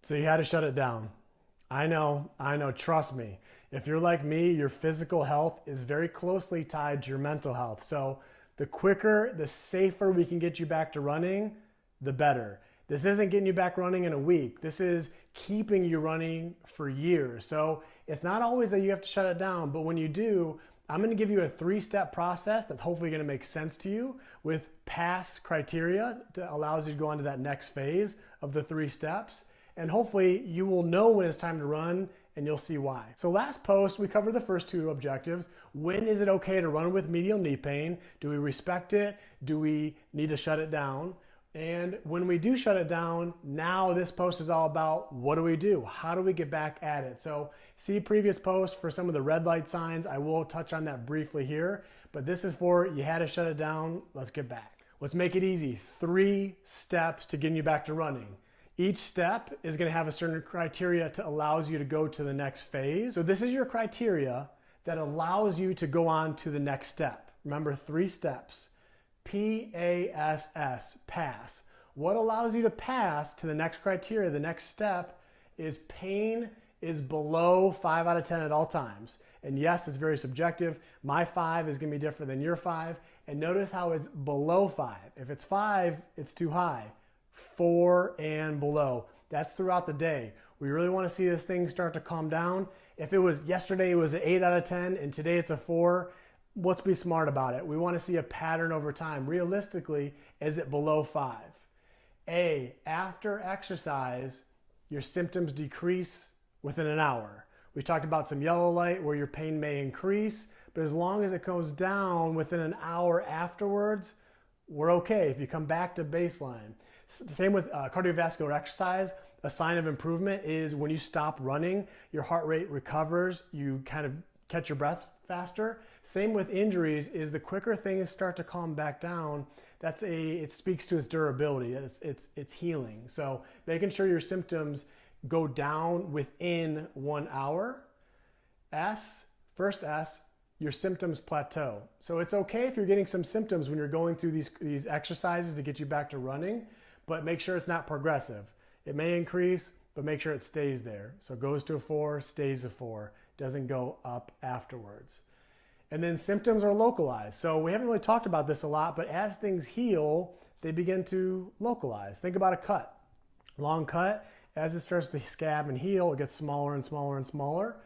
So you had to shut it down. I know, trust me. If you're like me, your physical health is very closely tied to your mental health. So the quicker, the safer we can get you back to running, the better. This isn't getting you back running in a week. This is keeping you running for years. So it's not always that you have to shut it down, but when you do, I'm going to give you a 3-step process that's hopefully going to make sense to you with pass criteria that allows you to go on to that next phase of the 3 steps. And hopefully you will know when it's time to run and you'll see why. So last post, we covered the first 2 objectives. When is it okay to run with medial knee pain? Do we respect it? Do we need to shut it down? And when we do shut it down, now this post is all about what do we do? How do we get back at it? So see previous post for some of the red light signs. I will touch on that briefly here, but this is for you had to shut it down. Let's get back. Let's make it easy. 3 steps to getting you back to running. Each step is going to have a certain criteria that allows you to go to the next phase. So this is your criteria that allows you to go on to the next step. Remember, 3 steps. P-A-S-S, pass. What allows you to pass to the next criteria, the next step, is pain is below 5 out of 10 at all times. And yes, it's very subjective. My 5 is going to be different than your 5. And notice how it's below 5. If it's 5, it's too high. 4 and below. That's throughout the day. We really want to see this thing start to calm down. If it was yesterday, it was an 8 out of 10, and today it's a 4, let's be smart about it. We want to see a pattern over time. Realistically, is it below 5? A, after exercise, your symptoms decrease within an hour. We talked about some yellow light where your pain may increase, but as long as it goes down within an hour afterwards, we're okay if you come back to baseline. Same with cardiovascular exercise. A sign of improvement is when you stop running, your heart rate recovers, you kind of catch your breath faster. Same with injuries, is the quicker things start to calm back down, it speaks to its durability, it's healing. So making sure your symptoms go down within 1 hour. First S, your symptoms plateau. So it's okay if you're getting some symptoms when you're going through these exercises to get you back to running, but make sure it's not progressive. It may increase, but make sure it stays there. So it goes to a 4, stays a 4, doesn't go up afterwards. And then symptoms are localized. So we haven't really talked about this a lot, but as things heal, they begin to localize. Think about a cut. Long cut, as it starts to scab and heal, it gets smaller and smaller and smaller.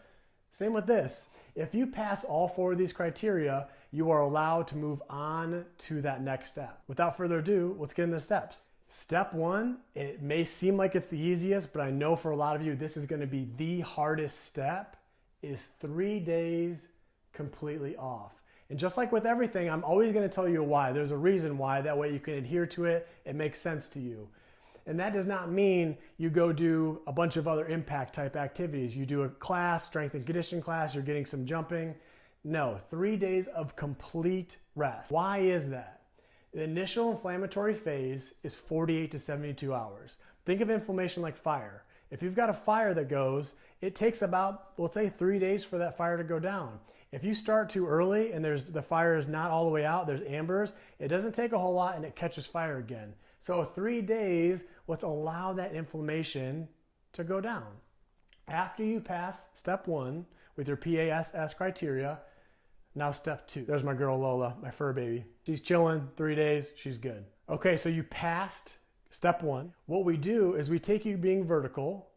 Same with this. If you pass all 4 of these criteria, you are allowed to move on to that next step. Without further ado, let's get into the steps. Step 1, it may seem like it's the easiest, but I know for a lot of you, this is going to be the hardest step, is 3 days completely off. And just like with everything, I'm always going to tell you why. There's a reason why. That way you can adhere to it. It makes sense to you. And that does not mean you go do a bunch of other impact type activities. You do a class, strength and conditioning class, you're getting some jumping. No, 3 days of complete rest. Why is that? The initial inflammatory phase is 48 to 72 hours. Think of inflammation like fire. If you've got a fire that goes, it takes about, let's say, 3 days for that fire to go down. If you start too early and the fire is not all the way out, there's ambers, it doesn't take a whole lot and it catches fire again. So 3 days, let's allow that inflammation to go down. After you pass step 1 with your PASS criteria, now step 2. There's my girl Lola, my fur baby. She's chilling, 3 days, she's good. Okay, so you passed step 1. What we do is we take you being vertical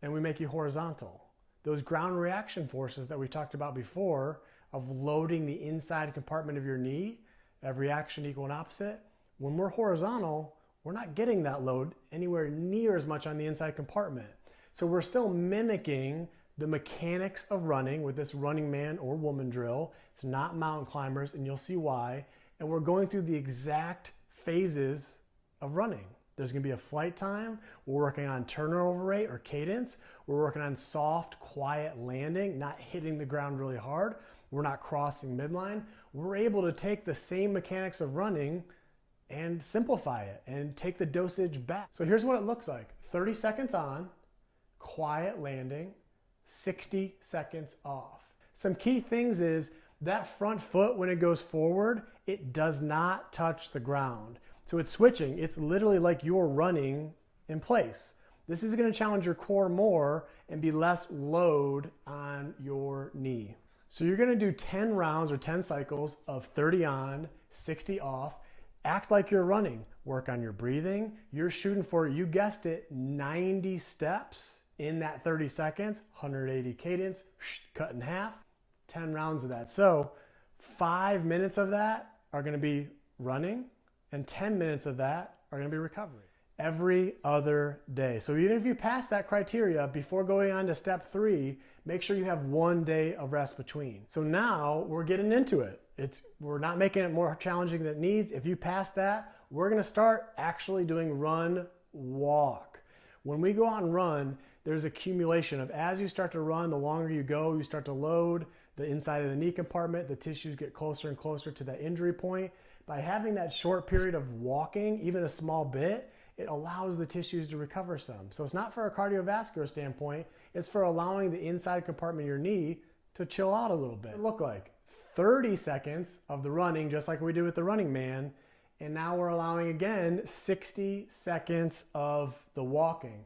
and we make you horizontal. Those ground reaction forces that we talked about before of loading the inside compartment of your knee, of reaction equal and opposite, when we're horizontal, we're not getting that load anywhere near as much on the inside compartment. So we're still mimicking the mechanics of running with this running man or woman drill. It's not mountain climbers, and you'll see why. And we're going through the exact phases of running. There's going to be a flight time. We're working on turnover rate or cadence. We're working on soft, quiet landing, not hitting the ground really hard. We're not crossing midline. We're able to take the same mechanics of running and simplify it and take the dosage back. So here's what it looks like. 30 seconds on, quiet landing, 60 seconds off. Some key things is that front foot, when it goes forward, it does not touch the ground. So it's switching. It's literally like you're running in place. This is going to challenge your core more and be less load on your knee. So you're going to do 10 rounds or 10 cycles of 30 on, 60 off. Act like you're running. Work on your breathing. You're shooting for, you guessed it, 90 steps in that 30 seconds, 180 cadence, cut in half, 10 rounds of that. So 5 minutes of that are going to be running and 10 minutes of that are going to be recovery every other day. So even if you pass that criteria, before going on to step 3, make sure you have 1 day of rest between. So now we're getting into it. We're not making it more challenging than it needs. If you pass that, we're going to start actually doing run, walk. When we go out and run, there's accumulation of, as you start to run, the longer you go, you start to load the inside of the knee compartment, the tissues get closer and closer to that injury point. By having that short period of walking, even a small bit, it allows the tissues to recover some. So it's not for a cardiovascular standpoint, it's for allowing the inside compartment of your knee to chill out a little bit. It look like 30 seconds of the running, just like we did with the running man, and now we're allowing again 60 seconds of the walking.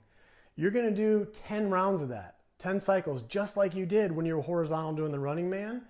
You're gonna do 10 rounds of that, 10 cycles, just like you did when you were horizontal doing the running man,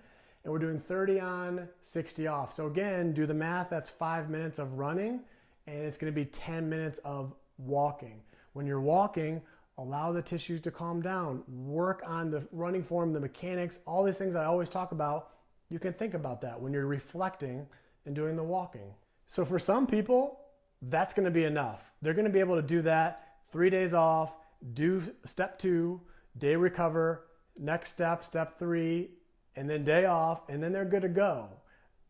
and we're doing 30 on, 60 off. So again, do the math, that's 5 minutes of running, and it's going to be 10 minutes of walking. When you're walking, allow the tissues to calm down. Work on the running form, the mechanics, all these things I always talk about. You can think about that when you're reflecting and doing the walking. So for some people, that's going to be enough. They're going to be able to do that 3 days off, do step 2, day recover, next step, step 3, and then day off, and then they're good to go.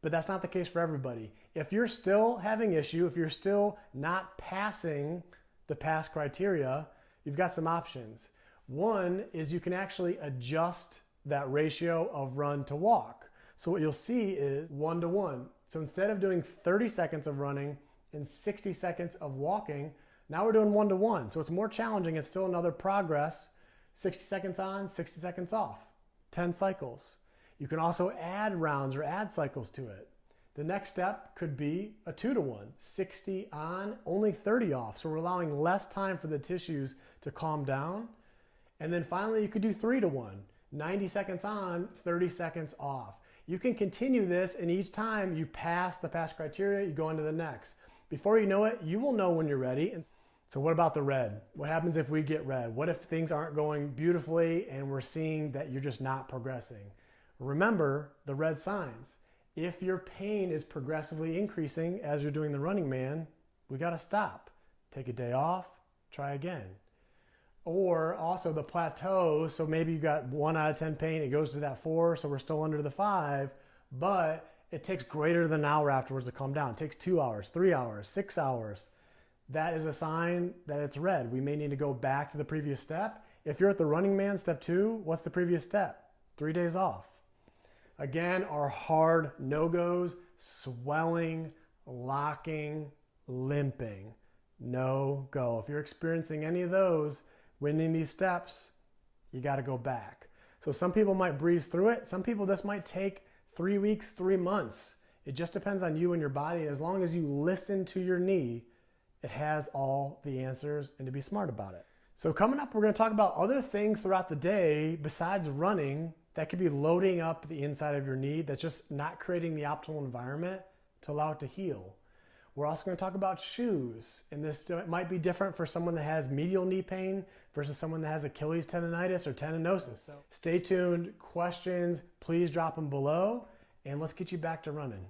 But that's not the case for everybody. If you're still having issue, if you're still not passing the pass criteria, you've got some options. One is you can actually adjust that ratio of run to walk. So what you'll see is 1 to 1. So instead of doing 30 seconds of running and 60 seconds of walking, now we're doing 1 to 1. So it's more challenging. It's still another progress. 60 seconds on, 60 seconds off, 10 cycles. You can also add rounds or add cycles to it. The next step could be a 2 to 1, 60 on, only 30 off. So we're allowing less time for the tissues to calm down. And then finally, you could do 3 to 1, 90 seconds on, 30 seconds off. You can continue this, and each time you pass the pass criteria, you go into the next. Before you know it, you will know when you're ready. So what about the red? What happens if we get red? What if things aren't going beautifully and we're seeing that you're just not progressing? Remember the red signs. If your pain is progressively increasing as you're doing the running man, we got to stop. Take a day off, try again. Or also the plateau, so maybe you got 1 out of 10 pain, it goes to that 4, so we're still under the 5, but it takes greater than an hour afterwards to calm down. It takes 2 hours, 3 hours, 6 hours. That is a sign that it's red. We may need to go back to the previous step. If you're at the running man, step 2, what's the previous step? 3 days off. Again, our hard no-goes, swelling, locking, limping, no go. If you're experiencing any of those, winning these steps, you got to go back. So some people might breeze through it. Some people, this might take 3 weeks, 3 months. It just depends on you and your body. As long as you listen to your knee, it has all the answers, and to be smart about it. So coming up, we're going to talk about other things throughout the day besides running that could be loading up the inside of your knee that's just not creating the optimal environment to allow it to heal. We're also going to talk about shoes, and this might be different for someone that has medial knee pain versus someone that has Achilles tendonitis or tendinosis. So stay tuned. Questions, please drop them below, and let's get you back to running.